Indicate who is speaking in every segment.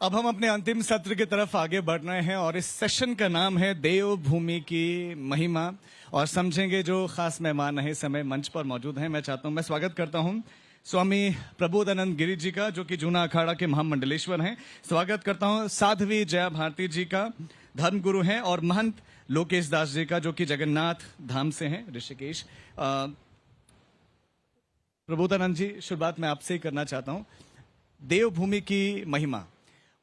Speaker 1: अब हम अपने अंतिम सत्र की तरफ आगे बढ़ रहे हैं और इस सेशन का नाम है देवभूमि की महिमा। और समझेंगे जो खास मेहमान है इस समय मंच पर मौजूद हैं। मैं चाहता हूं, मैं स्वागत करता हूं स्वामी प्रबोधानंद गिरी जी का, जो कि जूना अखाड़ा के महामंडलेश्वर हैं। स्वागत करता हूं साध्वी जया भारती जी का, धर्मगुरु हैं, और महंत लोकेश दास जी का, जो कि जगन्नाथ धाम से हैं, ऋषिकेश। प्रबोधानंद जी, शुरुआत मैं आपसे ही करना चाहता हूं। देवभूमि की महिमा,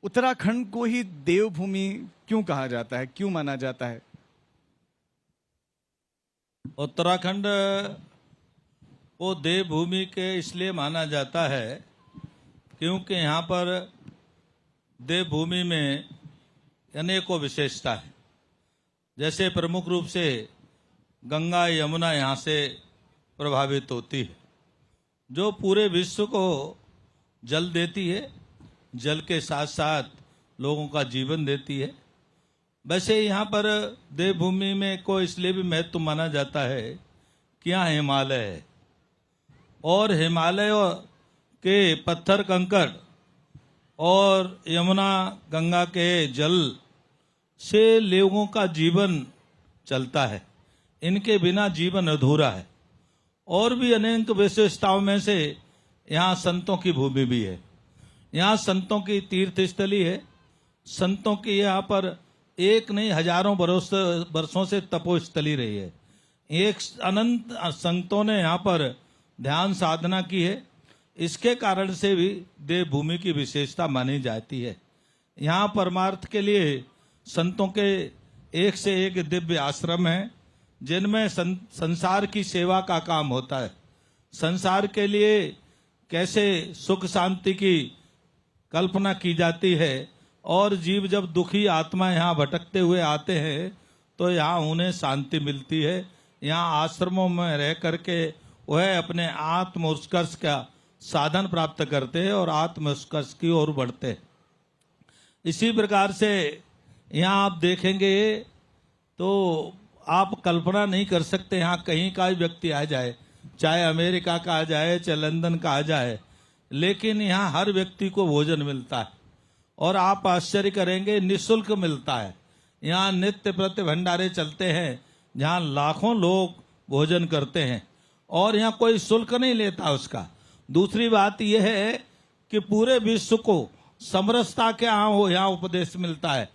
Speaker 1: उत्तराखंड को ही देवभूमि क्यों कहा जाता है, क्यों माना जाता है?
Speaker 2: उत्तराखंड को देवभूमि के इसलिए माना जाता है क्योंकि यहाँ पर देवभूमि में अनेकों विशेषता है। जैसे प्रमुख रूप से गंगा यमुना यहाँ से प्रभावित होती है, जो पूरे विश्व को जल देती है, जल के साथ साथ लोगों का जीवन देती है। वैसे यहाँ पर देवभूमि में को इसलिए भी महत्व माना जाता है कि यहाँ हिमालय है, और हिमालय के पत्थर कंकड़ और यमुना गंगा के जल से लोगों का जीवन चलता है। इनके बिना जीवन अधूरा है। और भी अनेक विशेषताओं में से यहाँ संतों की भूमि भी है। यहाँ संतों की तीर्थ स्थली है। संतों की यहाँ पर एक नहीं हजारों वर्षों से तपोस्थली रही है। एक अनंत संतों ने यहाँ पर ध्यान साधना की है। इसके कारण से भी देवभूमि की विशेषता मानी जाती है। यहाँ परमार्थ के लिए संतों के एक से एक दिव्य आश्रम हैं, जिनमें संसार की सेवा का काम होता है। संसार के लिए कैसे सुख शांति की कल्पना की जाती है, और जीव जब दुखी आत्मा यहाँ भटकते हुए आते हैं तो यहाँ उन्हें शांति मिलती है। यहाँ आश्रमों में रह करके वह अपने आत्म उत्कर्ष का साधन प्राप्त करते हैं और आत्म उत्कर्ष की ओर बढ़ते हैं। इसी प्रकार से यहाँ आप देखेंगे तो आप कल्पना नहीं कर सकते, यहाँ कहीं का व्यक्ति आ जाए, चाहे अमेरिका का आ जाए, चाहे लंदन का आ जाए, लेकिन यहाँ हर व्यक्ति को भोजन मिलता है। और आप आश्चर्य करेंगे, निःशुल्क मिलता है। यहाँ नित्य प्रति भंडारे चलते हैं, जहाँ लाखों लोग भोजन करते हैं, और यहाँ कोई शुल्क नहीं लेता उसका। दूसरी बात यह है कि पूरे विश्व को समरसता के यहाँ उपदेश मिलता है,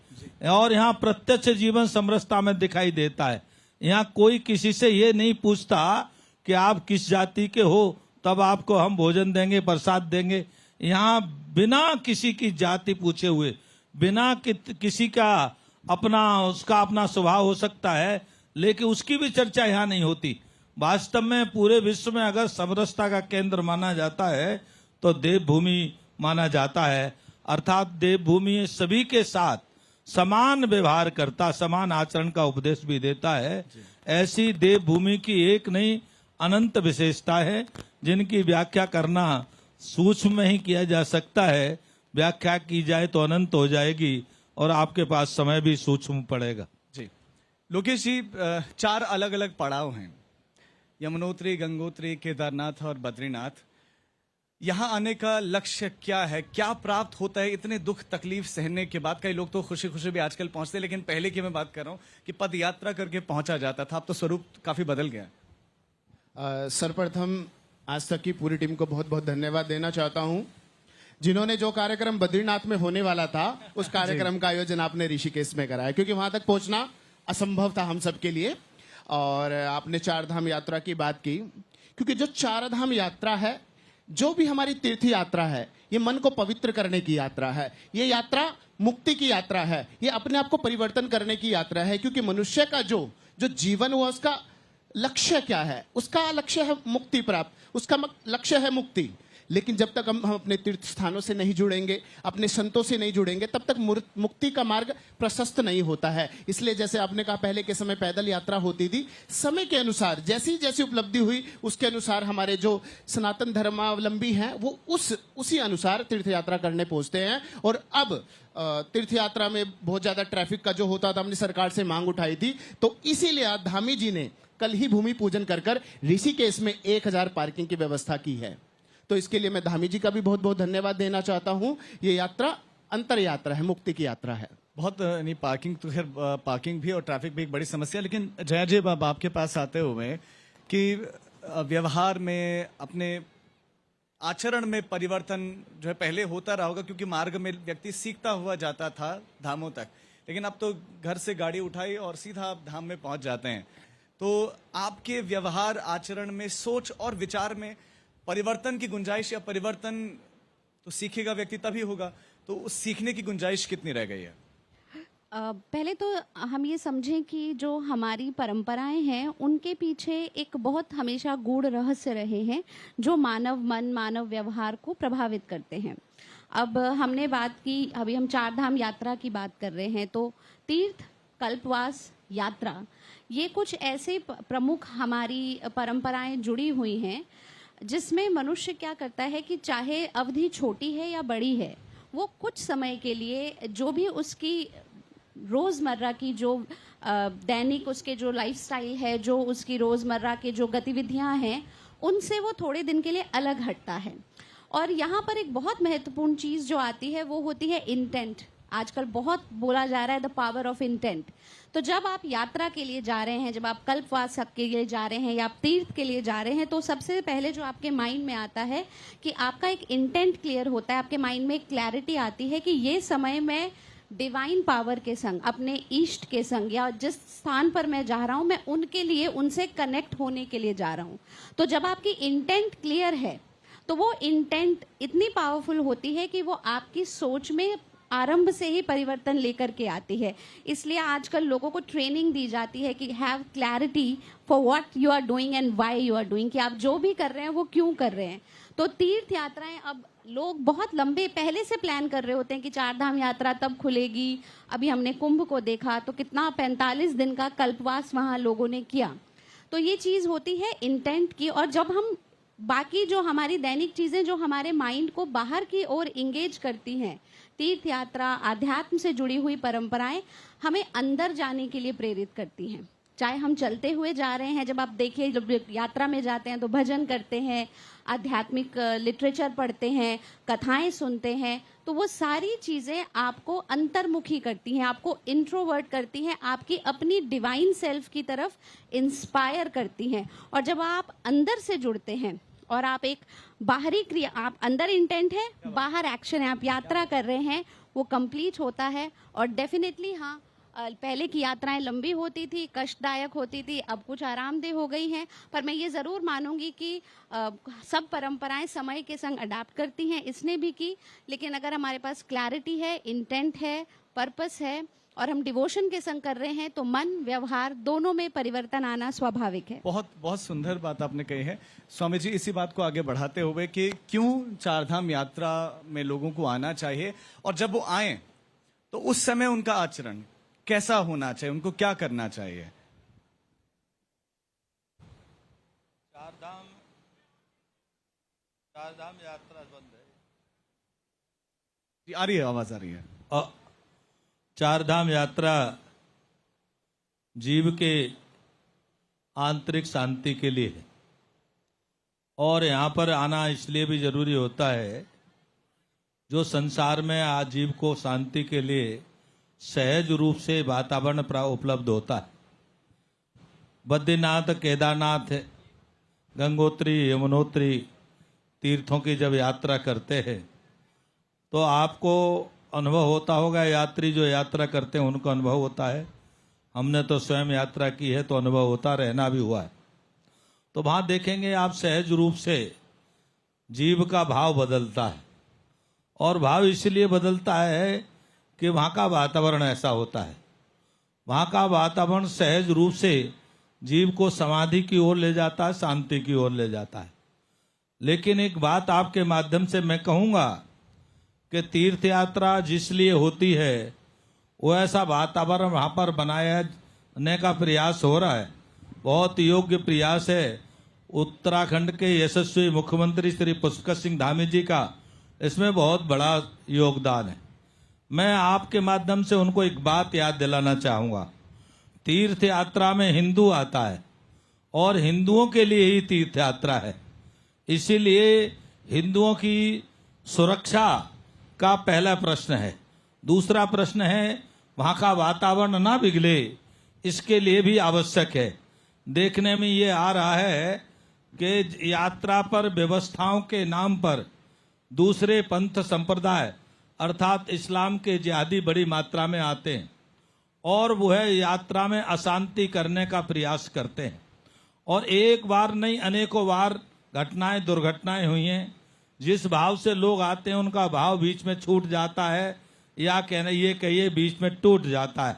Speaker 2: और यहाँ प्रत्यक्ष जीवन समरसता में दिखाई देता है। यहाँ कोई किसी से ये नहीं पूछता कि आप किस जाति के हो, तब आपको हम भोजन देंगे, प्रसाद देंगे। यहाँ बिना किसी की जाति पूछे हुए, बिना किसी का उसका अपना स्वभाव हो सकता है, लेकिन उसकी भी चर्चा यहाँ नहीं होती। वास्तव में पूरे विश्व में अगर समरसता का केंद्र माना जाता है तो देवभूमि माना जाता है। अर्थात देवभूमि सभी के साथ समान व्यवहार करता, समान आचरण का उपदेश भी देता है। ऐसी देवभूमि की एक नहीं अनंत विशेषता है, जिनकी व्याख्या करना सूक्ष्म में ही किया जा सकता है। व्याख्या की जाए तो अनंत हो जाएगी, और आपके पास समय भी सूक्ष्म पड़ेगा।
Speaker 1: जी लोकेश जी, 4 अलग अलग पड़ाव हैं, यमुनोत्री, गंगोत्री, केदारनाथ और बद्रीनाथ। यहाँ आने का लक्ष्य क्या है, क्या प्राप्त होता है इतने दुख तकलीफ सहने के बाद? कई लोग तो खुशी खुशी भी आजकल पहुंचते हैं, लेकिन पहले की मैं बात कर रहा हूँ कि पद यात्रा करके पहुंचा जाता था, अब तो स्वरूप काफी बदल गया।
Speaker 3: सर्वप्रथम आज तक की पूरी टीम को बहुत बहुत धन्यवाद देना चाहता हूं, जिन्होंने जो कार्यक्रम बद्रीनाथ में होने वाला था उस कार्यक्रम का आयोजन आपने ऋषिकेश में कराया, क्योंकि वहां तक पहुंचना असंभव था हम सबके लिए। और आपने 4 धाम यात्रा की बात की, क्योंकि जो 4 धाम यात्रा है, जो भी हमारी तीर्थ यात्रा है, ये मन को पवित्र करने की यात्रा है। ये यात्रा मुक्ति की यात्रा है, ये अपने आप को परिवर्तन करने की यात्रा है। क्योंकि मनुष्य का जो जीवन हुआ, उसका लक्ष्य क्या है? उसका लक्ष्य है मुक्ति प्राप्त, उसका लक्ष्य है मुक्ति। लेकिन जब तक हम अपने तीर्थ स्थानों से नहीं जुड़ेंगे, अपने संतों से नहीं जुड़ेंगे, तब तक मुक्ति का मार्ग प्रशस्त नहीं होता है। इसलिए जैसे आपने कहा, पहले के समय पैदल यात्रा होती थी, समय के अनुसार जैसी जैसी उपलब्धि हुई उसके अनुसार हमारे जो सनातन धर्मावलंबी हैं वो उसी अनुसार तीर्थ यात्रा करने पहुंचते हैं। और अब तीर्थ यात्रा में बहुत ज्यादा ट्रैफिक का जो होता था, हमने सरकार से मांग उठाई थी, तो इसीलिए धामी जी ने कल ही भूमि पूजन कर ऋषिकेश में 1000 पार्किंग की व्यवस्था की है। तो इसके लिए मैं धामी जी का भी बहुत बहुत धन्यवाद देना चाहता हूं। ये यात्रा अंतर यात्रा है, मुक्ति की यात्रा है।
Speaker 1: बहुत नहीं, पार्किंग तो खैर पार्किंग भी और ट्रैफिक भी एक बड़ी समस्या है, लेकिन जया जी अब आपके पास आते हुए कि व्यवहार में, अपने आचरण में परिवर्तन जो है पहले होता रहा होगा, क्योंकि मार्ग में व्यक्ति सीखता हुआ जाता था धामों तक, लेकिन अब तो घर से गाड़ी उठाई और सीधा आप धाम में पहुंच जाते हैं। तो आपके व्यवहार आचरण में, सोच और विचार में परिवर्तन की गुंजाइश, या परिवर्तन तो सीखेगा व्यक्ति तभी होगा, तो उस सीखने की गुंजाइश कितनी रह गई है?
Speaker 4: पहले तो हम ये समझें कि जो हमारी परंपराएं हैं उनके पीछे एक बहुत हमेशा गूढ़ रहस्य रहे हैं जो मानव मन, मानव व्यवहार को प्रभावित करते हैं। अब हमने बात की, अभी हम 4 धाम यात्रा की बात कर रहे हैं, तो तीर्थ, कल्पवास, यात्रा, ये कुछ ऐसे प्रमुख हमारी परंपराएं जुड़ी हुई हैं जिसमें मनुष्य क्या करता है कि चाहे अवधि छोटी है या बड़ी है, वो कुछ समय के लिए जो भी उसकी रोज़मर्रा की जो दैनिक उसके जो लाइफस्टाइल है, जो उसकी रोज़मर्रा के जो गतिविधियां हैं, उनसे वो थोड़े दिन के लिए अलग हटता है। और यहाँ पर एक बहुत महत्वपूर्ण चीज़ जो आती है वो होती है इंटेंट। आजकल बहुत बोला जा रहा है द पावर ऑफ इंटेंट। तो जब आप यात्रा के लिए जा रहे हैं, जब आप कल्पवास के लिए जा रहे हैं या आप तीर्थ के लिए जा रहे हैं, तो सबसे पहले जो आपके माइंड में आता है कि आपका एक इंटेंट क्लियर होता है, आपके माइंड में एक क्लैरिटी आती है कि ये समय मैं डिवाइन पावर के संग, अपने ईष्ट के संग, या जिस स्थान पर मैं जा रहा हूं मैं उनके लिए, उनसे कनेक्ट होने के लिए जा रहा हूं। तो जब आपकी इंटेंट क्लियर है तो वो इंटेंट इतनी पावरफुल होती है कि वो आपकी सोच में आरंभ से ही परिवर्तन लेकर के आती है। इसलिए आजकल लोगों को ट्रेनिंग दी जाती है कि have clarity for what you are doing and why you are doing, कि आप जो भी कर रहे हैं वो क्यों कर रहे हैं। तो तीर्थ यात्राएं अब लोग बहुत लंबे पहले से प्लान कर रहे होते हैं कि 4 धाम यात्रा तब खुलेगी। अभी हमने कुंभ को देखा तो कितना 45 दिन का कल्पवास वहां लोगों ने किया। तो ये चीज होती है इंटेंट की। और जब हम बाकी जो हमारी दैनिक चीजें जो हमारे माइंड को बाहर की ओर इंगेज करती हैं, तीर्थ यात्रा, आध्यात्म से जुड़ी हुई परंपराएं हमें अंदर जाने के लिए प्रेरित करती हैं। चाहे हम चलते हुए जा रहे हैं, जब आप देखिए जब यात्रा में जाते हैं तो भजन करते हैं, आध्यात्मिक लिटरेचर पढ़ते हैं, कथाएं सुनते हैं, तो वो सारी चीजें आपको अंतर्मुखी करती हैं, आपको इंट्रोवर्ट करती हैं, आपकी अपनी डिवाइन सेल्फ की तरफ इंस्पायर करती हैं। और जब आप अंदर से जुड़ते हैं और आप एक बाहरी क्रिया, आप अंदर इंटेंट है, बाहर एक्शन है, आप यात्रा कर रहे हैं, वो कंप्लीट होता है। और डेफिनेटली हाँ, पहले की यात्राएं लंबी होती थी, कष्टदायक होती थी, अब कुछ आरामदेह हो गई हैं, पर मैं ये ज़रूर मानूंगी कि सब परंपराएं समय के संग अडाप्ट करती हैं, इसने भी की। लेकिन अगर हमारे पास क्लैरिटी है, इंटेंट है, पर्पस है और हम डिवोशन के संग कर रहे हैं, तो मन, व्यवहार दोनों में परिवर्तन आना स्वाभाविक है।
Speaker 1: बहुत बहुत सुंदर बात आपने कही है स्वामी जी। इसी बात को आगे बढ़ाते हुए कि क्यों 4 धाम यात्रा में लोगों को आना चाहिए, और जब वो आए तो उस समय उनका आचरण कैसा होना चाहिए, उनको क्या करना चाहिए?
Speaker 2: 4 धाम यात्रा बंद है
Speaker 1: जी, आ रही है, आवाज आ रही है।
Speaker 2: 4 धाम यात्रा जीव के आंतरिक शांति के लिए है, और यहाँ पर आना इसलिए भी जरूरी होता है, जो संसार में आज जीव को शांति के लिए सहज रूप से वातावरण उपलब्ध होता है। बद्रीनाथ, केदारनाथ, गंगोत्री, यमुनोत्री तीर्थों की जब यात्रा करते हैं तो आपको अनुभव होता होगा, यात्री जो यात्रा करते हैं उनको अनुभव होता है, हमने तो स्वयं यात्रा की है तो अनुभव होता, रहना भी हुआ है। तो वहां देखेंगे आप सहज रूप से जीव का भाव बदलता है, और भाव इसलिए बदलता है कि वहाँ का वातावरण ऐसा होता है। वहाँ का वातावरण सहज रूप से जीव को समाधि की ओर ले जाता है, शांति की ओर ले जाता है। लेकिन एक बात आपके माध्यम से मैं कहूँगा कि तीर्थ यात्रा जिस लिए होती है वो ऐसा वातावरण वहाँ पर बनाने का प्रयास हो रहा है, बहुत योग्य प्रयास है। उत्तराखंड के यशस्वी मुख्यमंत्री श्री पुष्कर सिंह धामी जी का इसमें बहुत बड़ा योगदान है। मैं आपके माध्यम से उनको एक बात याद दिलाना चाहूंगा, तीर्थ यात्रा में हिंदू आता है और हिंदुओं के लिए ही तीर्थ यात्रा है, इसीलिए हिंदुओं की सुरक्षा का पहला प्रश्न है। दूसरा प्रश्न है वहां का वातावरण ना बिगड़े, इसके लिए भी आवश्यक है। देखने में ये आ रहा है कि यात्रा पर व्यवस्थाओं के नाम पर दूसरे पंथ संप्रदाय अर्थात इस्लाम के जिहादी बड़ी मात्रा में आते हैं और वह यात्रा में अशांति करने का प्रयास करते हैं। और एक बार नहीं अनेकों बार घटनाएं दुर्घटनाएं हुई हैं। जिस भाव से लोग आते हैं उनका भाव बीच में छूट जाता है या ये कहिए बीच में टूट जाता है।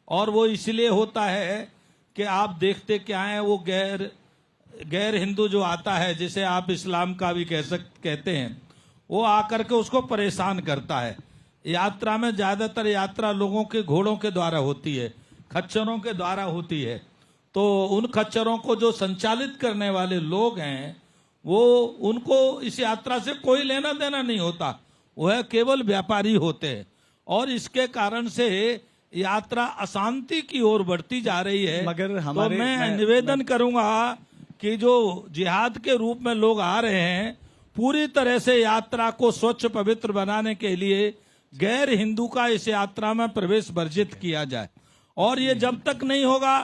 Speaker 2: और वो इसलिए होता है कि आप देखते क्या है, वो गैर हिंदू जो आता है, जिसे आप इस्लाम का भी कहते हैं, वो आकर के उसको परेशान करता है। यात्रा में ज्यादातर यात्रा लोगों के घोड़ों के द्वारा होती है, खच्चरों के द्वारा होती है। तो उन खच्चरों को जो संचालित करने वाले लोग हैं वो उनको इस यात्रा से कोई लेना देना नहीं होता, वह केवल व्यापारी होते हैं। और इसके कारण से यात्रा अशांति की ओर बढ़ती जा रही है।
Speaker 1: मगर
Speaker 2: तो मैं निवेदन करूंगा कि जो जिहाद के रूप में लोग आ रहे हैं, पूरी तरह से यात्रा को स्वच्छ पवित्र बनाने के लिए गैर हिंदू का इस यात्रा में प्रवेश वर्जित किया जाए। और ये जब तक नहीं होगा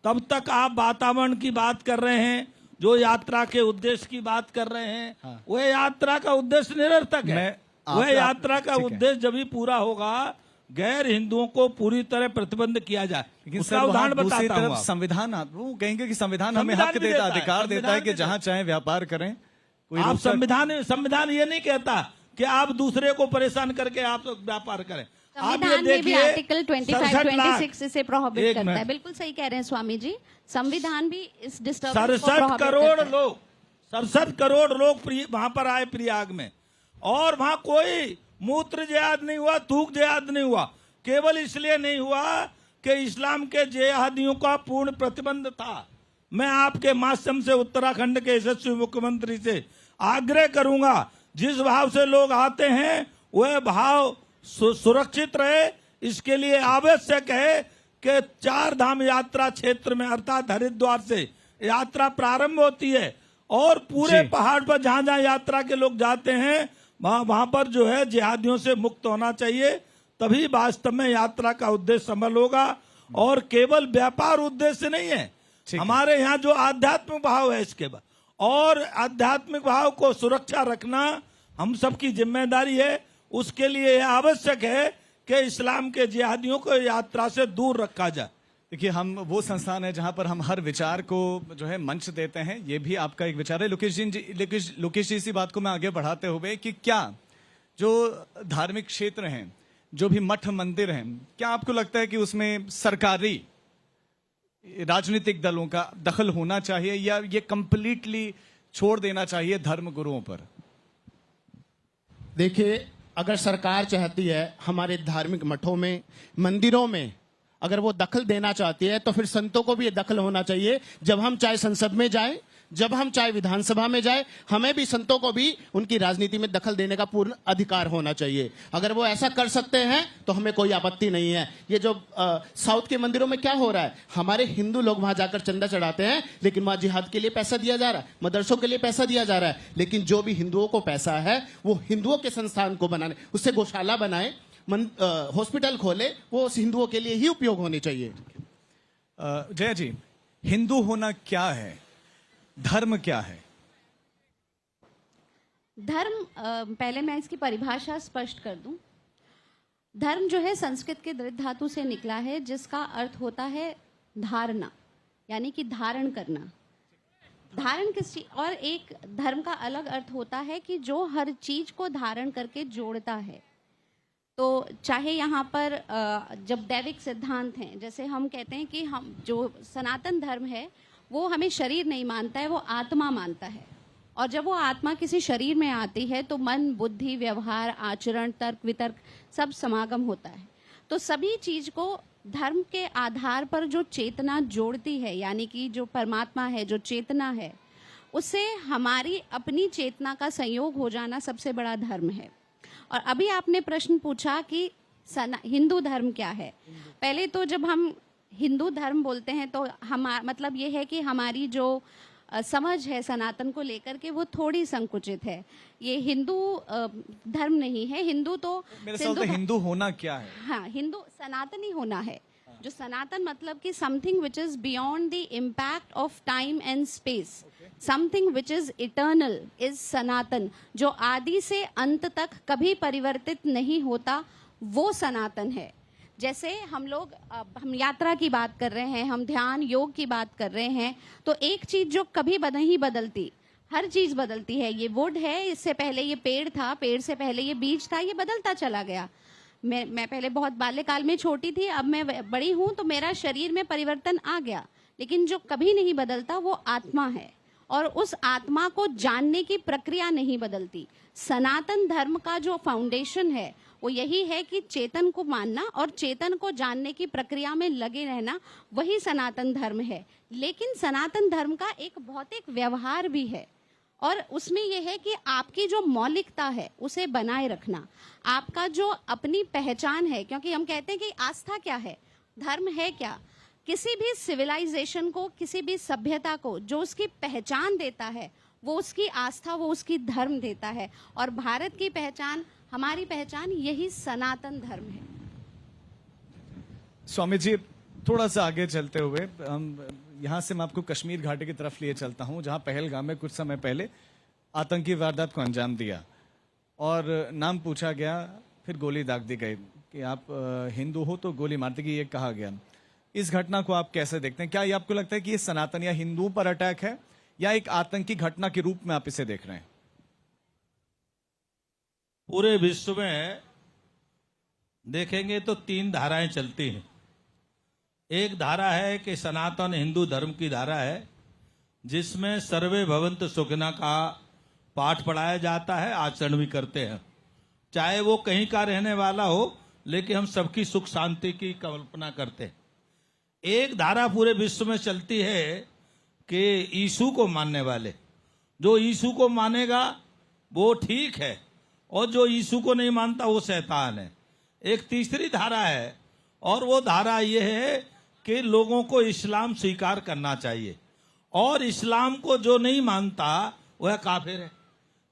Speaker 2: तब तक आप वातावरण की बात कर रहे हैं, जो यात्रा के उद्देश्य की बात कर रहे हैं,
Speaker 1: हाँ।
Speaker 2: वह यात्रा का उद्देश्य निरर्थक है। वह यात्रा का उद्देश्य जब भी पूरा होगा, गैर हिंदुओं को पूरी तरह प्रतिबंध किया जाए।
Speaker 1: लेकिन
Speaker 2: उसका उदाहरण बताता हूं।
Speaker 1: संविधान, वो कहेंगे कि संविधान हमें हक देता है, अधिकार देता है कि जहां चाहे व्यापार करें।
Speaker 2: आप संविधान ये नहीं कहता कि आप दूसरे को परेशान करके आप व्यापार करें।
Speaker 4: संविधान में भी आर्टिकल 25-26 इसे प्रोहिबिट करता है। बिल्कुल सही कह रहे हैं स्वामी जी, संविधान भी इस डिस्टर्बेंस को
Speaker 2: 67 करोड़ लोग वहां पर आए प्रयाग में, और वहां कोई मूत्र जिहाद नहीं हुआ, थूक जिहाद नहीं हुआ। केवल इसलिए नहीं हुआ कि इस्लाम के जिहादियों का पूर्ण प्रतिबंध था। मैं आपके माध्यम से उत्तराखंड के यशस्वी मुख्यमंत्री से आग्रह करूंगा, जिस भाव से लोग आते हैं वह भाव सुरक्षित रहे। इसके लिए आवश्यक है कि 4 धाम यात्रा क्षेत्र में अर्थात हरिद्वार से यात्रा प्रारंभ होती है और पूरे पहाड़ पर जहां जहां यात्रा के लोग जाते हैं वहां पर जो है जिहादियों से मुक्त होना चाहिए। तभी वास्तव में यात्रा का उद्देश्य सफल होगा और केवल व्यापार उद्देश्य नहीं है। हमारे यहाँ जो आध्यात्मिक भाव है इसके बाद, और आध्यात्मिक भाव को सुरक्षा रखना हम सबकी जिम्मेदारी है। उसके लिए आवश्यक है कि इस्लाम के जिहादियों को यात्रा से दूर रखा जाए।
Speaker 1: देखिए, हम वो संस्थान है जहां पर हम हर विचार को जो है मंच देते हैं। ये भी आपका एक विचार है। लोकेश जी इसी बात को मैं आगे बढ़ाते हुए कि क्या जो धार्मिक क्षेत्र हैं, जो भी मठ मंदिर हैं, क्या आपको लगता है कि उसमें सरकारी राजनीतिक दलों का दखल होना चाहिए या ये कंप्लीटली छोड़ देना चाहिए धर्म गुरुओं पर?
Speaker 3: देखिए, अगर सरकार चाहती है हमारे धार्मिक मठों में, मंदिरों में अगर वो दखल देना चाहती है, तो फिर संतों को भी ये दखल होना चाहिए। जब हम चाहे संसद में जाए, जब हम चाहे विधानसभा में जाए, हमें भी संतों को भी उनकी राजनीति में दखल देने का पूर्ण अधिकार होना चाहिए। अगर वो ऐसा कर सकते हैं तो हमें कोई आपत्ति नहीं है। ये जो साउथ के मंदिरों में क्या हो रहा है, हमारे हिंदू लोग वहां जाकर चंदा चढ़ाते हैं, लेकिन वहां जिहाद के लिए पैसा दिया जा रहा है, मदरसों के लिए पैसा दिया जा रहा है। लेकिन जो भी हिंदुओं को पैसा है वो हिंदुओं के संस्थान को बनाने, उससे गौशाला बनाए, हॉस्पिटल खोले, वो हिंदुओं के लिए ही उपयोग होने चाहिए।
Speaker 1: जया जी, हिंदू होना क्या है, धर्म क्या है?
Speaker 4: धर्म, पहले मैं इसकी परिभाषा स्पष्ट कर दूं। धर्म जो है संस्कृत के दृढ़ धातु से निकला है, जिसका अर्थ होता है धारणा, यानी कि धारण करना। धारण किस चीज, और एक धर्म का अलग अर्थ होता है कि जो हर चीज को धारण करके जोड़ता है। तो चाहे यहाँ पर जब दैविक सिद्धांत हैं, जैसे हम कहते हैं कि हम जो सनातन धर्म है वो हमें शरीर नहीं मानता है, वो आत्मा मानता है। और जब वो आत्मा किसी शरीर में आती है तो मन, बुद्धि, व्यवहार, आचरण, तर्क, वितर्क सब समागम होता है। तो सभी चीज को धर्म के आधार पर जो चेतना जोड़ती है, यानी कि जो परमात्मा है, जो चेतना है, उससे हमारी अपनी चेतना का संयोग हो जाना सबसे बड़ा धर्म है। और अभी आपने प्रश्न पूछा कि हिंदू धर्म क्या है। पहले तो जब हम हिंदू धर्म बोलते हैं तो हम मतलब ये है कि हमारी जो समझ है सनातन को लेकर के वो थोड़ी संकुचित है। ये हिंदू धर्म नहीं है। हिंदू तो
Speaker 1: मेरे साथ तो हिंदू होना क्या है?
Speaker 4: हाँ, हिंदू सनातनी होना है। जो सनातन मतलब कि something which is beyond the impact of time and space, something which is eternal is सनातन। जो आदि से अंत तक कभी परिवर्तित नहीं होता, वो सनातन है। जैसे हम यात्रा की बात कर रहे हैं, हम ध्यान योग की बात कर रहे हैं, तो एक चीज जो कभी नहीं बदलती, हर चीज बदलती है। ये वुड है, इससे पहले ये पेड़ था, पेड़ से पहले ये बीज था, ये बदलता चला गया। मैं पहले बहुत बाल्यकाल में छोटी थी, अब मैं बड़ी हूं तो मेरा शरीर में परिवर्तन आ गया, लेकिन जो कभी नहीं बदलता वो आत्मा है, और उस आत्मा को जानने की प्रक्रिया नहीं बदलती। सनातन धर्म का जो फाउंडेशन है वो यही है कि चेतन को मानना और चेतन को जानने की प्रक्रिया में लगे रहना, वही सनातन धर्म है। लेकिन सनातन धर्म का एक भौतिक व्यवहार भी है, और उसमें यह है कि आपकी जो मौलिकता है उसे बनाए रखना, आपका जो अपनी पहचान है। क्योंकि हम कहते हैं कि आस्था क्या है, धर्म है क्या। किसी भी सिविलाइजेशन को, किसी भी सभ्यता को जो उसकी पहचान देता है वो उसकी आस्था, वो उसकी धर्म देता है। और भारत की पहचान, हमारी पहचान यही सनातन धर्म है।
Speaker 1: स्वामी जी, थोड़ा सा आगे चलते हुए हम यहाँ से मैं आपको कश्मीर घाटी की तरफ लिए चलता हूँ, जहाँ पहलगाम में कुछ समय पहले आतंकी वारदात को अंजाम दिया और नाम पूछा गया, फिर गोली दाग दी गई कि आप हिंदू हो तो गोली मार देगी, ये कहा गया। इस घटना को आप कैसे देखते हैं? क्या ये आपको लगता है कि ये सनातन या हिंदुओं पर अटैक है, या एक आतंकी घटना के रूप में आप इसे देख रहे हैं?
Speaker 2: पूरे विश्व में देखेंगे तो 3 धाराएं चलती हैं। एक धारा है कि सनातन हिंदू धर्म की धारा है, जिसमें सर्वे भवन्तु सुखिनः का पाठ पढ़ाया जाता है, आचरण भी करते हैं। चाहे वो कहीं का रहने वाला हो, लेकिन हम सबकी सुख शांति की कल्पना करते हैं। एक धारा पूरे विश्व में चलती है कि यीशु को मानने वाले, जो यीशु को मानेगा वो ठीक है, और जो यीशु को नहीं मानता वो शैतान है। एक तीसरी धारा है, और वो धारा ये है कि लोगों को इस्लाम स्वीकार करना चाहिए, और इस्लाम को जो नहीं मानता वह काफिर है,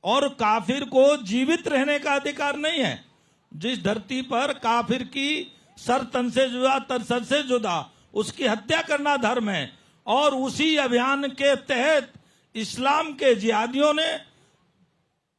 Speaker 2: और काफिर को जीवित रहने का अधिकार नहीं है। जिस धरती पर काफिर की सर तन से जुदा, तन सर से जुदा, उसकी हत्या करना धर्म है। और उसी अभियान के तहत इस्लाम के जिहादियों ने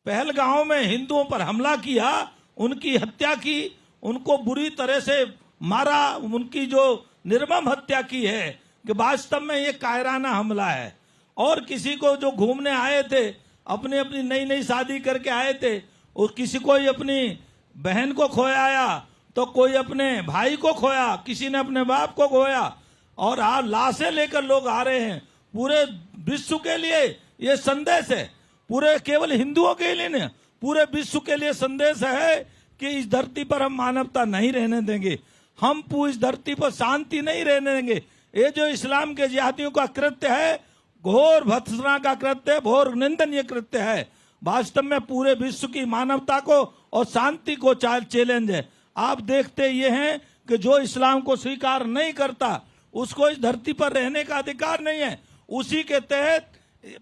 Speaker 2: पहलगाम में हिंदुओं पर हमला किया, उनकी हत्या की, उनको बुरी तरह से मारा, उनकी जो निर्मम हत्या की है कि वास्तव में ये कायराना हमला है। और किसी को जो घूमने आए थे, अपनी अपनी नई नई शादी करके आए थे, और किसी कोई अपनी बहन को खोया, तो कोई अपने भाई को खोया, किसी ने अपने बाप को खोया, और आज लाशें लेकर लोग आ रहे हैं। पूरे विश्व के लिए ये संदेश है, पूरे केवल हिंदुओं के लिए नहीं, पूरे विश्व के लिए संदेश है कि इस धरती पर हम मानवता नहीं रहने देंगे, हम इस धरती पर शांति नहीं रहने देंगे। ये जो इस्लाम के जिहादियों का कृत्य है, घोर भत्सना का कृत्य है, घोर निंदनीय कृत्य है। वास्तव में पूरे विश्व की मानवता को और शांति को चैलेंज है। आप देखते ये हैं कि जो इस्लाम को स्वीकार नहीं करता उसको इस धरती पर रहने का अधिकार नहीं है। उसी के तहत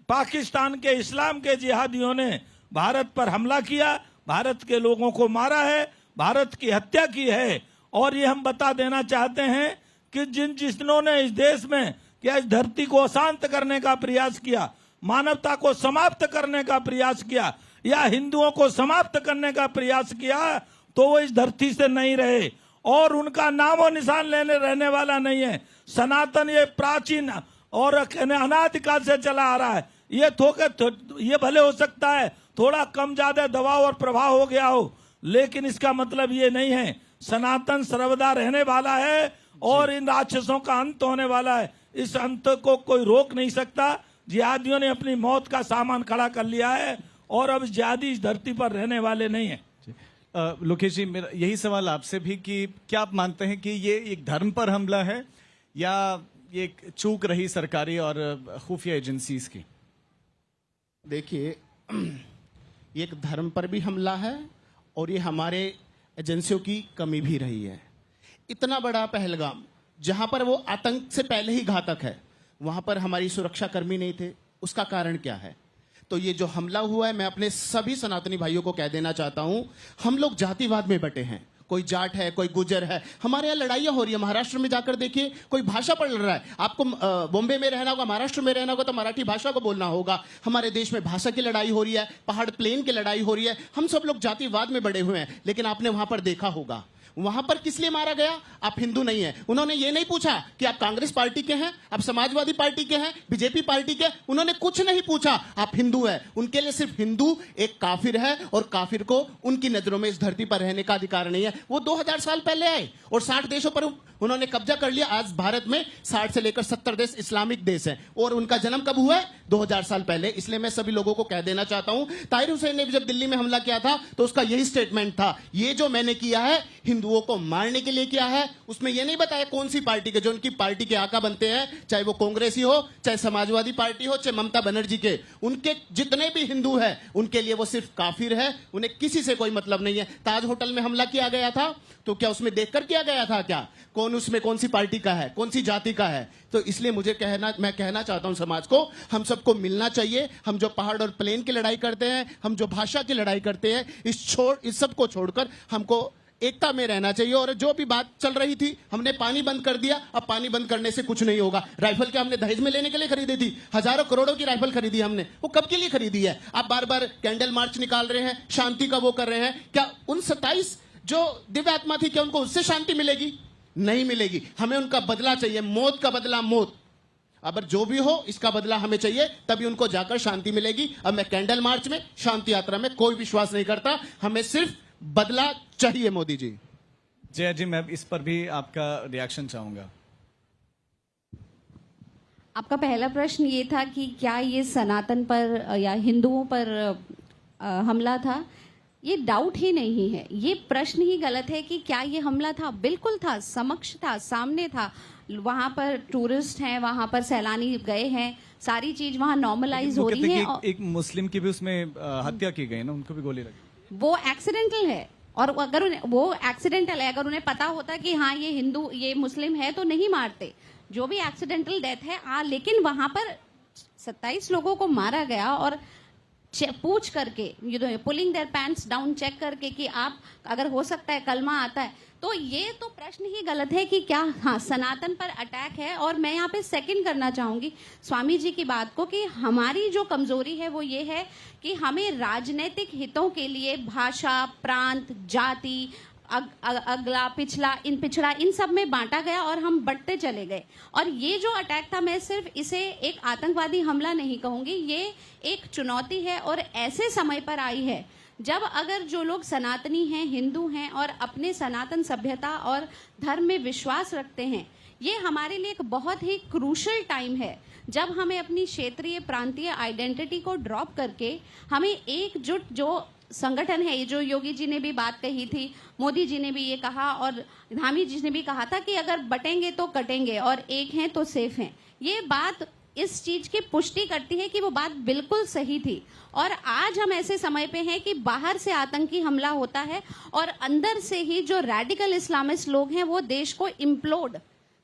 Speaker 2: पाकिस्तान के इस्लाम के जिहादियों ने भारत पर हमला किया, भारत के लोगों को मारा है, भारत की हत्या की है। और ये हम बता देना चाहते हैं कि जिन्होंने इस देश में क्या इस धरती को अशांत करने का प्रयास किया, मानवता को समाप्त करने का प्रयास किया, या हिंदुओं को समाप्त करने का प्रयास किया, तो वो इस धरती से नहीं रहे, और उनका नामो निशान लेने रहने वाला नहीं है। सनातन ये प्राचीन और अनादिकाल से चला आ रहा है। ये भले हो सकता है थोड़ा कम ज्यादा दबाव और प्रभाव हो गया हो, लेकिन इसका मतलब ये नहीं है। सनातन सर्वदा रहने वाला है, और इन राक्षसों का अंत होने वाला है। इस अंत को कोई रोक नहीं सकता। जिहादियों ने अपनी मौत का सामान खड़ा कर लिया है, और अब जिहादी इस धरती पर रहने वाले नहीं है।
Speaker 1: लोकेश जी, मेरा यही सवाल आपसे भी कि क्या आप मानते हैं कि ये एक धर्म पर हमला है, या ये एक चूक रही सरकारी और खुफिया एजेंसीज की?
Speaker 3: देखिए, ये एक धर्म पर भी हमला है, और ये हमारे एजेंसियों की कमी भी रही है। इतना बड़ा पहलगाम, जहां पर वो आतंक से पहले ही घातक है, वहां पर हमारी सुरक्षा कर्मी नहीं थे, उसका कारण क्या है? तो ये जो हमला हुआ है, मैं अपने सभी सनातनी भाइयों को कह देना चाहता हूं, हम लोग जातिवाद में बटे हैं। कोई जाट है, कोई गुजर है, हमारे यहाँ लड़ाइयाँ हो रही है। महाराष्ट्र में जाकर देखिए, कोई भाषा पर लड़ रहा है। आपको बॉम्बे में रहना होगा, महाराष्ट्र में रहना होगा तो मराठी भाषा को बोलना होगा। हमारे देश में भाषा की लड़ाई हो रही है, पहाड़ प्लेन की लड़ाई हो रही है। हम सब लोग जातिवाद में बड़े हुए हैं। लेकिन आपने वहां पर देखा होगा, वहां पर किस लिए मारा गया? आप हिंदू नहीं है। उन्होंने ये नहीं पूछा कि आप कांग्रेस पार्टी के हैं, आप समाजवादी पार्टी के हैं, बीजेपी पार्टी के। उन्होंने कुछ नहीं पूछा, आप हिंदू है। उनके लिए सिर्फ हिंदू एक काफिर है और काफिर को उनकी नजरों में इस धरती पर रहने का अधिकार नहीं है। वो 2000 साल पहले आए और 60 देशों पर उन्होंने कब्जा कर लिया। आज भारत में 60 से लेकर 70 देश इस्लामिक देश हैं और उनका जन्म कब हुआ है? 2000 साल पहले। इसलिए मैं सभी लोगों को कह देना चाहता हूं, ताहिर हुसैन ने भी जब दिल्ली में हमला किया था तो उसका यही स्टेटमेंट था, ये जो मैंने किया है हिंदुओं को मारने के लिए किया है। उसमें यह नहीं बताया कौन सी पार्टी के, जो उनकी पार्टी के आका बनते हैं, चाहे वो कांग्रेसी हो, चाहे समाजवादी पार्टी हो, चाहे ममता बनर्जी के, उनके जितने भी हिंदू हैं उनके लिए वो सिर्फ काफिर है। उन्हें किसी से कोई मतलब नहीं है। ताज होटल में हमला किया गया था तो क्या उसमें देखकर किया गया था? क्या कौन उसमें कौन सी पार्टी का है, कौन सी जाति का है? तो इसलिए मैं कहना चाहता हूं समाज को, हम सबको मिलना चाहिए। हम जो पहाड़ और प्लेन की लड़ाई करते हैं, हम जो भाषा की लड़ाई करते हैं, इस सब को छोड़कर हमको एकता में रहना चाहिए। और जो भी बात चल रही थी, हमने पानी बंद कर दिया, अब पानी बंद करने से कुछ नहीं होगा। राइफल क्या हमने दहेज में लेने के लिए खरीदी थी? हजारों करोड़ों की राइफल खरीदी हमने, वो कब के लिए खरीदी है? आप बार बार कैंडल मार्च निकाल रहे हैं, शांति का वो कर रहे हैं। क्या उन 27 जो दिव्य आत्मा थी, क्या उनको उससे शांति मिलेगी? नहीं मिलेगी। हमें उनका बदला चाहिए, मौत का बदला मौत। अब जो भी हो इसका बदला हमें चाहिए, तभी उनको जाकर शांति मिलेगी। अब मैं कैंडल मार्च में, शांति यात्रा में कोई विश्वास नहीं करता। हमें सिर्फ बदला चाहिए। मोदी जी।
Speaker 1: जया जी, मैं इस पर भी आपका रिएक्शन चाहूंगा।
Speaker 4: आपका पहला प्रश्न ये था कि क्या ये सनातन पर या हिंदुओं पर हमला था। ये डाउट ही नहीं है, ये प्रश्न ही गलत है कि क्या ये हमला था। बिल्कुल था, समक्ष था, सामने था। वहां पर टूरिस्ट हैं, वहां पर सैलानी गए हैं, सारी चीज वहां नॉर्मलाइज हो रही है।
Speaker 1: एक मुस्लिम की भी उसमें हत्या की गई ना, उनको भी गोली लगी।
Speaker 4: वो एक्सीडेंटल है, और अगर वो एक्सीडेंटल है, अगर उन्हें पता होता कि हाँ ये हिंदू ये मुस्लिम है तो नहीं मारते। जो भी एक्सीडेंटल डेथ है, लेकिन वहां पर 27 लोगों को मारा गया और पूछ करके, pulling their pants down, check करके कि आप अगर हो सकता है कलमा आता है, तो ये तो प्रश्न ही गलत है कि क्या हाँ सनातन पर अटैक है। और मैं यहाँ पे सेकंड करना चाहूंगी स्वामी जी की बात को कि हमारी जो कमजोरी है वो ये है कि हमें राजनीतिक हितों के लिए भाषा, प्रांत, जाति, अगला पिछड़ा इन सब में बांटा गया और हम बढ़ते चले गए। और ये जो अटैक था, मैं सिर्फ इसे एक आतंकवादी हमला नहीं कहूंगी, ये एक चुनौती है और ऐसे समय पर आई है जब अगर जो लोग सनातनी हैं, हिंदू हैं और अपने सनातन सभ्यता और धर्म में विश्वास रखते हैं, ये हमारे लिए एक बहुत ही क्रूशल टाइम है जब हमें अपनी क्षेत्रीय प्रांतीय आइडेंटिटी को ड्रॉप करके हमें एकजुट जो संगठन है, ये जो योगी जी ने भी बात कही थी, मोदी जी ने भी ये कहा और धामी जी ने भी कहा था कि अगर बटेंगे तो कटेंगे और एक हैं तो सेफ हैं। ये बात इस चीज की पुष्टि करती है कि वो बात बिल्कुल सही थी। और आज हम ऐसे समय पे हैं कि बाहर से आतंकी हमला होता है और अंदर से ही जो रेडिकल इस्लामिस्ट लोग हैं वो देश को इम्प्लोड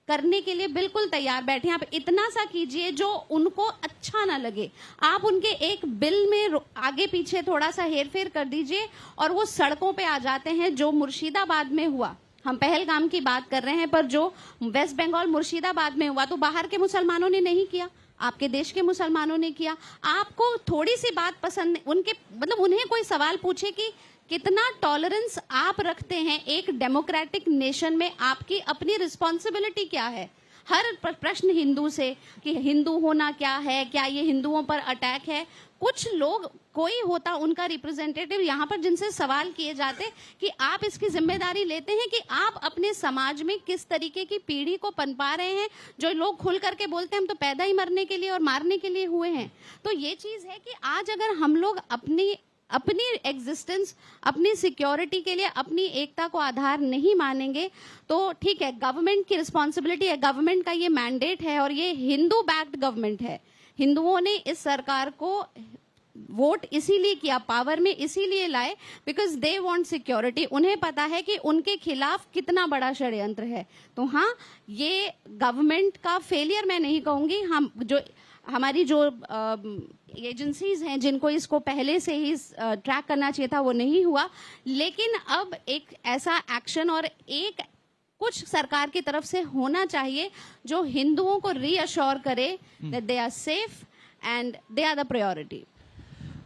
Speaker 4: करने के लिए बिल्कुल तैयार बैठे हैं। आप इतना सा कीजिए जो उनको अच्छा ना लगे, आप उनके एक बिल में आगे पीछे थोड़ा सा हेरफेर कर दीजिए और वो सड़कों पे आ जाते हैं। जो मुर्शिदाबाद में हुआ, हम पहलगाम की बात कर रहे हैं, पर जो वेस्ट बंगाल मुर्शिदाबाद में हुआ तो बाहर के मुसलमानों ने नहीं किया, आपके देश के मुसलमानों ने किया। आपको थोड़ी सी बात पसंद, उनके मतलब उन्हें कोई सवाल पूछे कि कितना टॉलरेंस आप रखते हैं एक डेमोक्रेटिक नेशन में, आपकी अपनी रिस्पॉन्सिबिलिटी क्या है। हर प्रश्न हिंदू से कि हिंदू होना क्या है, क्या ये हिंदुओं पर अटैक है। कुछ लोग, कोई होता उनका रिप्रेजेंटेटिव यहाँ पर जिनसे सवाल किए जाते कि आप इसकी जिम्मेदारी लेते हैं कि आप अपने समाज में किस तरीके की पीढ़ी को पनपा रहे हैं। जो लोग खुल करके बोलते हैं हम तो पैदा ही मरने के लिए और मारने के लिए हुए हैं। तो ये चीज है कि आज अगर हम लोग अपनी एग्जिस्टेंस, अपनी सिक्योरिटी के लिए अपनी एकता को आधार नहीं मानेंगे तो ठीक है, गवर्नमेंट की रिस्पॉन्सिबिलिटी है, गवर्नमेंट का ये मैंडेट है और ये हिंदू बैक्ड गवर्नमेंट है। हिंदुओं ने इस सरकार को वोट इसीलिए किया, पावर में इसीलिए लाए बिकॉज दे वांट सिक्योरिटी। उन्हें पता है कि उनके खिलाफ कितना बड़ा षड्यंत्र है। तो हाँ, ये गवर्नमेंट का फेलियर मैं नहीं कहूंगी, हम जो हमारी जो एजेंसीज हैं जिनको इसको पहले से ही ट्रैक करना चाहिए था वो नहीं हुआ, लेकिन अब एक ऐसा एक्शन और एक कुछ सरकार की तरफ से होना चाहिए जो हिंदुओं को रीअश्योर करे that they are safe and they are the priority.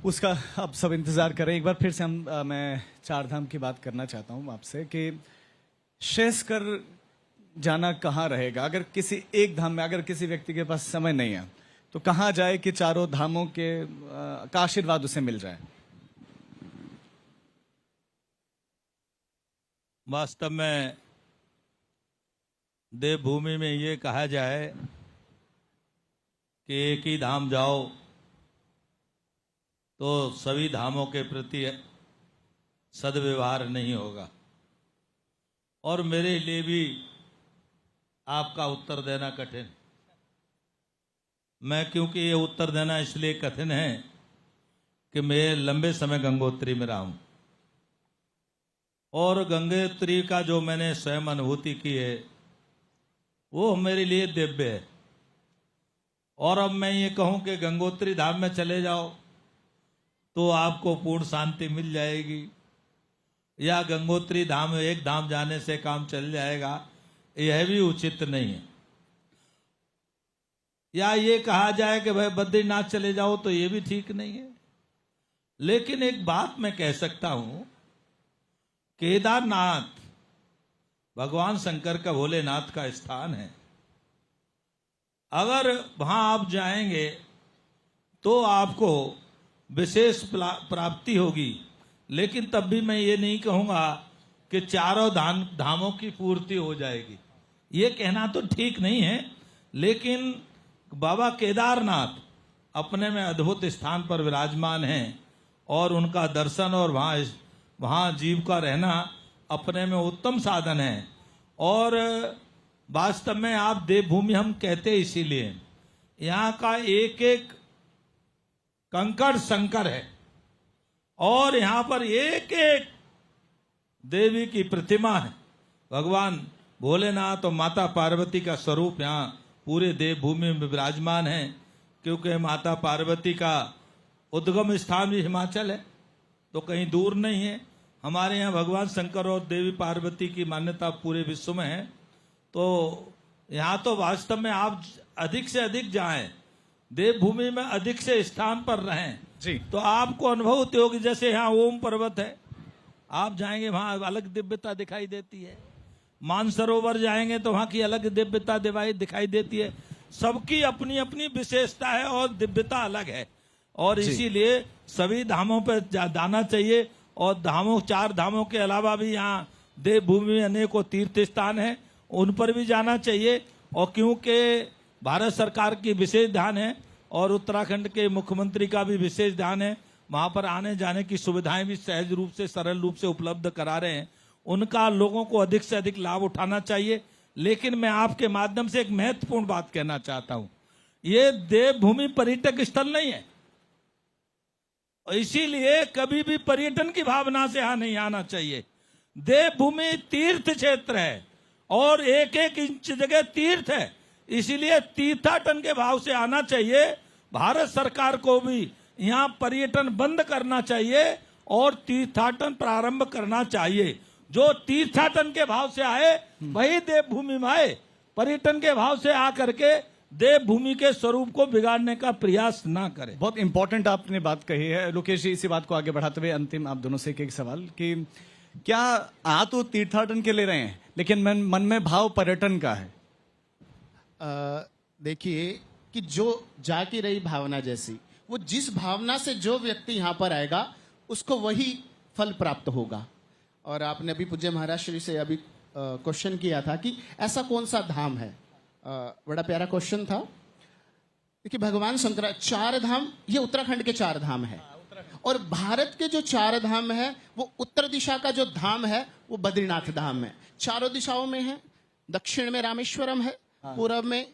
Speaker 1: उसका अब सब इंतजार करें। एक बार फिर से मैं चार धाम की बात करना चाहता हूं आपसे कि शेष कर जाना कहाँ रहेगा। अगर किसी एक धाम में अगर किसी व्यक्ति के पास समय नहीं है तो कहाँ जाए कि चारों धामों के का आशीर्वाद उसे मिल जाए।
Speaker 2: वास्तव में देवभूमि में ये कहा जाए कि एक ही धाम जाओ तो सभी धामों के प्रति सद्व्यवहार नहीं होगा, और मेरे लिए भी आपका उत्तर देना कठिन। मैं क्योंकि ये उत्तर देना इसलिए कठिन है कि मैं लंबे समय गंगोत्री में रहा हूं, और गंगोत्री का जो मैंने स्वयं अनुभूति की है वो मेरे लिए दिव्य है। और अब मैं ये कहूं कि गंगोत्री धाम में चले जाओ तो आपको पूर्ण शांति मिल जाएगी, या गंगोत्री धाम एक धाम जाने से काम चल जाएगा, यह भी उचित नहीं है। या ये कहा जाए कि भाई बद्रीनाथ चले जाओ तो ये भी ठीक नहीं है। लेकिन एक बात मैं कह सकता हूं, केदारनाथ भगवान शंकर का भोलेनाथ का स्थान है। अगर वहां आप जाएंगे तो आपको विशेष प्राप्ति होगी, लेकिन तब भी मैं ये नहीं कहूंगा कि चारों धामों की पूर्ति हो जाएगी। ये कहना तो ठीक नहीं है, लेकिन बाबा केदारनाथ अपने में अद्भुत स्थान पर विराजमान हैं, और उनका दर्शन और वहाँ जीव का रहना अपने में उत्तम साधन है। और वास्तव में आप देवभूमि हम कहते इसीलिए, यहाँ का एक एक कंकड़ शंकर है, और यहाँ पर एक एक देवी की प्रतिमा है। भगवान भोलेनाथ और माता पार्वती का स्वरूप यहाँ पूरे देवभूमि में विराजमान है, क्योंकि माता पार्वती का उद्गम स्थान भी हिमाचल है, तो कहीं दूर नहीं है। हमारे यहाँ भगवान शंकर और देवी पार्वती की मान्यता पूरे विश्व में है। तो यहाँ तो वास्तव में आप अधिक से अधिक जाएं, देवभूमि में अधिक से स्थान पर रहें
Speaker 1: जी,
Speaker 2: तो आपको अनुभव होती होगी। जैसे यहाँ ओम पर्वत है, आप जाएंगे वहां अलग दिव्यता दिखाई देती है। मानसरोवर जाएंगे तो वहां की अलग दिव्यता दिखाई देती है। सबकी अपनी अपनी विशेषता है और दिव्यता अलग है, और इसीलिए सभी धामों पर जाना चाहिए। और चार धामों के अलावा भी यहाँ देवभूमि में अनेकों तीर्थ स्थान है, उन पर भी जाना चाहिए। और क्योंकि भारत सरकार की विशेष ध्यान है और उत्तराखंड के मुख्यमंत्री का भी विशेष ध्यान है, वहां पर आने जाने की सुविधाएं भी सहज रूप से सरल रूप से उपलब्ध करा रहे हैं, उनका लोगों को अधिक से अधिक लाभ उठाना चाहिए। लेकिन मैं आपके माध्यम से एक महत्वपूर्ण बात कहना चाहता हूं, ये देवभूमि पर्यटक स्थल नहीं है, इसीलिए कभी भी पर्यटन की भावना से यहां नहीं आना चाहिए। देवभूमि तीर्थ क्षेत्र है और एक एक इंच जगह तीर्थ है, इसीलिए तीर्थाटन के भाव से आना चाहिए। भारत सरकार को भी यहाँ पर्यटन बंद करना चाहिए और तीर्थाटन प्रारंभ करना चाहिए। जो तीर्थाटन के भाव से आए वही देवभूमि में आए, पर्यटन के भाव से आकर के देवभूमि के स्वरूप को बिगाड़ने का प्रयास ना करें।
Speaker 1: बहुत इंपॉर्टेंट आपने बात कही है लोकेश जी। इसी बात को आगे बढ़ाते हुए अंतिम आप दोनों से एक सवाल कि क्या आ तो तीर्थाटन के ले रहे हैं, लेकिन मन में भाव पर्यटन का है।
Speaker 3: देखिए कि जो जाकी रही भावना जैसी, वो जिस भावना से जो व्यक्ति यहाँ पर आएगा उसको वही फल प्राप्त होगा। और आपने अभी पूज्य महाराज श्री से अभी क्वेश्चन किया था कि ऐसा कौन सा धाम है, बड़ा प्यारा क्वेश्चन था। देखिए भगवान शंकर चार धाम, ये उत्तराखंड के चार धाम है, और भारत के जो चार धाम है वो उत्तर दिशा का जो धाम है वो बद्रीनाथ धाम है। चारों दिशाओं में है, दक्षिण में रामेश्वरम है, पूर्व में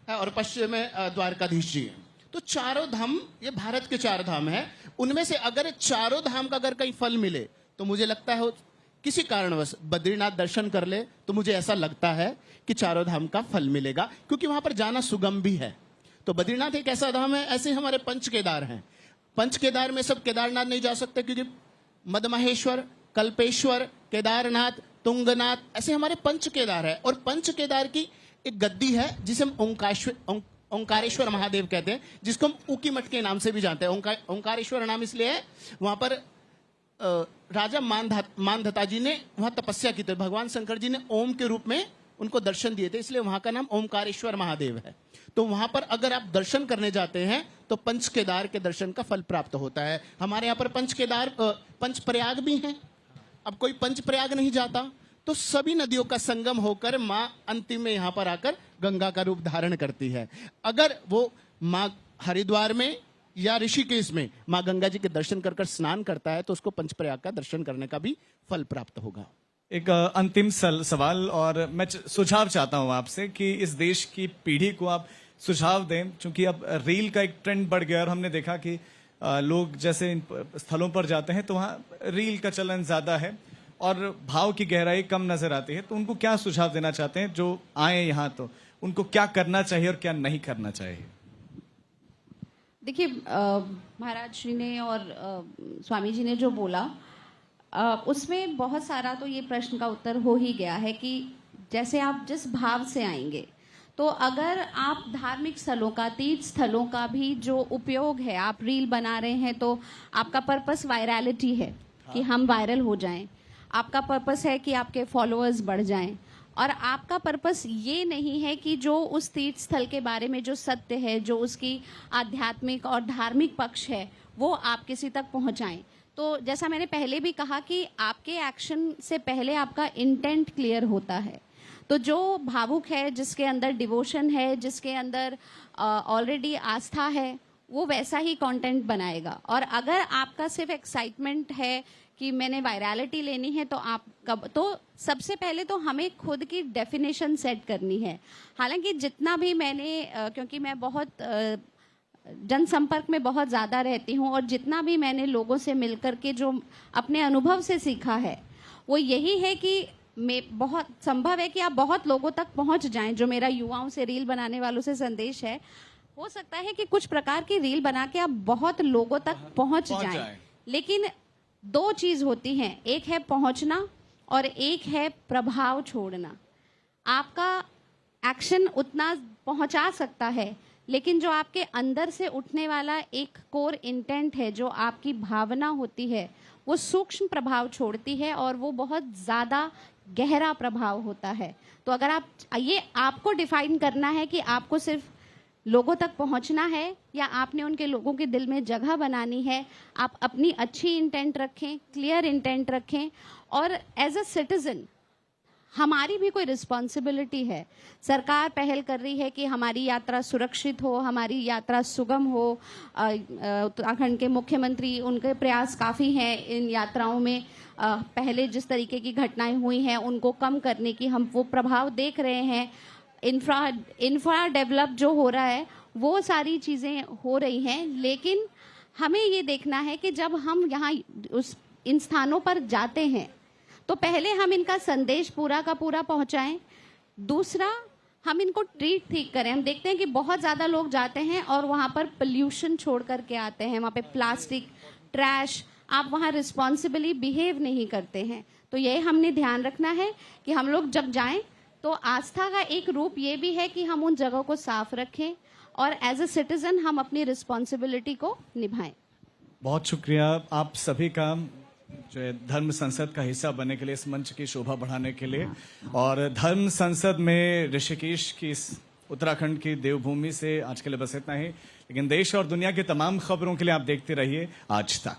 Speaker 3: है और पश्चिम में द्वारकाधीश जी है। तो चारों धाम ये भारत के चार धाम है। उनमें से अगर चारों धाम का अगर कहीं फल मिले तो मुझे लगता है किसी कारणवश बद्रीनाथ दर्शन कर ले तो मुझे ऐसा लगता है कि चारों धाम का फल मिलेगा, क्योंकि वहां पर जाना सुगम भी है। तो बद्रीनाथ एक ऐसा धाम है, ऐसे हमारे पंच केदार हैं। पंच केदार में सब केदारनाथ नहीं जा सकते, क्योंकि मदमहेश्वर, कल्पेश्वर, केदारनाथ, तुंगनाथ, ऐसे हमारे पंच केदार है। और पंच केदार की एक गद्दी है जिसे हम ओंकारेश्वर महादेव कहते हैं, जिसको हम ऊकी मठ के नाम से भी जानते हैं। ओंकारेश्वर नाम इसलिए है, वहां पर राजा मानधता जी ने वहां तपस्या की थी। भगवान शंकर जी ने ओम के रूप में उनको दर्शन दिए थे, इसलिए वहां का नाम ओंकारेश्वर महादेव है। तो वहां पर अगर आप दर्शन करने जाते हैं तो पंच केदार के दर्शन का फल प्राप्त होता है। हमारे यहाँ पर पंच प्रयाग भी हैं। अब कोई पंच प्रयाग नहीं जाता, तो सभी नदियों का संगम होकर माँ अंतिम में यहाँ पर आकर गंगा का रूप धारण करती है। अगर वो माँ हरिद्वार में या ऋषिकेश में माँ गंगा जी के दर्शन कर स्नान करता है, तो उसको पंचप्रयाग का दर्शन करने का भी फल प्राप्त होगा।
Speaker 1: एक अंतिम सवाल, और मैं सुझाव चाहता हूं आपसे कि इस देश की पीढ़ी को आप सुझाव दें, क्योंकि अब रील का एक ट्रेंड बढ़ गया और हमने देखा कि लोग जैसे इन स्थलों पर जाते हैं तो वहाँ रील का चलन ज्यादा है और भाव की गहराई कम नजर आती है। तो उनको क्या सुझाव देना चाहते हैं जो आए यहाँ, तो उनको क्या करना चाहिए और क्या नहीं करना चाहिए?
Speaker 4: देखिए, महाराज श्री ने और स्वामी जी ने जो बोला उसमें बहुत सारा तो ये प्रश्न का उत्तर हो ही गया है कि जैसे आप जिस भाव से आएंगे, तो अगर आप धार्मिक स्थलों का, तीर्थ स्थलों का भी जो उपयोग है, आप रील बना रहे हैं तो आपका पर्पस वायरलिटी है कि हम वायरल हो जाएं, आपका पर्पस है कि आपके फॉलोअर्स बढ़ जाएं, और आपका पर्पस ये नहीं है कि जो उस तीर्थ स्थल के बारे में जो सत्य है, जो उसकी आध्यात्मिक और धार्मिक पक्ष है, वो आप किसी तक पहुंचाएं। तो जैसा मैंने पहले भी कहा कि आपके एक्शन से पहले आपका इंटेंट क्लियर होता है। तो जो भावुक है, जिसके अंदर डिवोशन है, जिसके अंदर ऑलरेडी आस्था है, वो वैसा ही कंटेंट बनाएगा। और अगर आपका सिर्फ एक्साइटमेंट है कि मैंने वायरलिटी लेनी है, तो आप कब, तो सबसे पहले तो हमें खुद की डेफिनेशन सेट करनी है। हालांकि जितना भी मैंने क्योंकि मैं बहुत जनसंपर्क में बहुत ज़्यादा रहती हूँ, और जितना भी मैंने लोगों से मिलकर के जो अपने अनुभव से सीखा है, वो यही है कि बहुत संभव है कि आप बहुत लोगों तक पहुँच जाएं। जो मेरा युवाओं से, रील बनाने वालों से संदेश है, हो सकता है कि कुछ प्रकार की रील बना के आप बहुत लोगों तक पहुँच जाएं। लेकिन दो चीज होती हैं, एक है पहुंचना और एक है प्रभाव छोड़ना। आपका एक्शन उतना पहुंचा सकता है, लेकिन जो आपके अंदर से उठने वाला एक कोर इंटेंट है, जो आपकी भावना होती है, वो सूक्ष्म प्रभाव छोड़ती है और वो बहुत ज्यादा गहरा प्रभाव होता है। तो अगर आप ये आपको डिफाइन करना है कि आपको सिर्फ लोगों तक पहुंचना है या आपने उनके लोगों के दिल में जगह बनानी है, आप अपनी अच्छी इंटेंट रखें, क्लियर इंटेंट रखें। और एज अ सिटीजन हमारी भी कोई रिस्पॉन्सिबिलिटी है। सरकार पहल कर रही है कि हमारी यात्रा सुरक्षित हो, हमारी यात्रा सुगम हो। उत्तराखंड के मुख्यमंत्री, उनके प्रयास काफ़ी हैं इन यात्राओं में। पहले जिस तरीके की घटनाएं हुई हैं उनको कम करने की हम वो प्रभाव देख रहे हैं। इंफ्रा डेवलप जो हो रहा है, वो सारी चीज़ें हो रही हैं। लेकिन हमें ये देखना है कि जब हम यहाँ इन स्थानों पर जाते हैं तो पहले हम इनका संदेश पूरा का पूरा पहुंचाएं। दूसरा, हम इनको ट्रीट ठीक करें। हम देखते हैं कि बहुत ज़्यादा लोग जाते हैं और वहाँ पर पोल्यूशन छोड़ करके आते हैं, वहाँ पे प्लास्टिक, ट्रैश, आप वहाँ रिस्पॉन्सिबली बिहेव नहीं करते हैं। तो ये हमने ध्यान रखना है कि हम लोग जब जाएं तो आस्था का एक रूप ये भी है कि हम उन जगहों को साफ रखें और एज अ सिटीजन हम अपनी रिस्पॉन्सिबिलिटी को निभाएं।
Speaker 1: बहुत शुक्रिया आप सभी का, जो है धर्म संसद का हिस्सा बनने के लिए, इस मंच की शोभा बढ़ाने के लिए। और धर्म संसद में ऋषिकेश की, इस उत्तराखंड की देवभूमि से आज के लिए बस इतना ही। लेकिन देश और दुनिया की तमाम खबरों के लिए आप देखते रहिए आज तक।